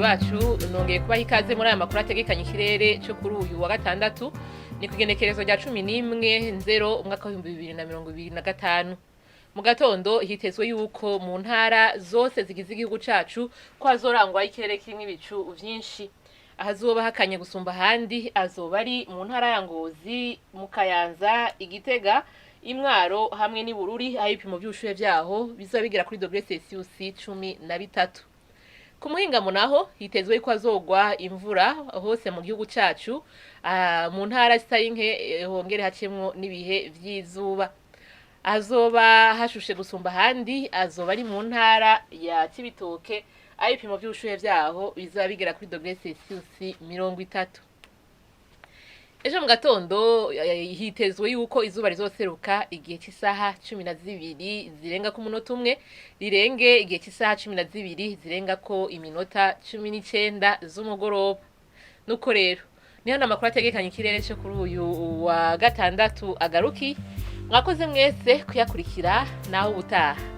bacu nongeye kubaha ikaze muri aya makuru ategekanya ikirere cyo kuri uyu wa gatandatu ni ku igenekerezo rya 11/0 umwaka wa 2025. Mu gatondo hitezwe yuko mu ntara zose zigize igihugu cacu ko hazorangwa ikirere kirimo ibicu vyinshi. Ahazoba hakanye gusumba handi azoba ari mu ntara ya Ngozi, mu Kayanza, Igitega, Imwaro hamwe n'Ibururi, aho ibipimo by'ubushuhe vyaho bizoba bigera kuri °C 13. Ku muhingamo naho hitezwe ko azogwa imvura hose mu gihugu cacu, mu ntara zitari nke hongere hacemwo n'ibihe vy'izuba. Azoba hashushe gusumba handi azoba ari mu ntara ya Cibitoke, aho ibipimo by'ubushuhe vyaho bizoba bigera kuri °C 30. Ejo mu gatondo hitezwe yuko izuba rizoseruka igihe cy'isaha 12 zirenga ku munota umwe, rirenge igihe cy'isaha 12 zirenga ko iminota 19 z'umugoroba. Nuko rero niho namakuru ategekanya ikirere cyo kuri uyu wa gatandatu agaruki. Mwakoze mwese kuyakurikira naho ubutaha.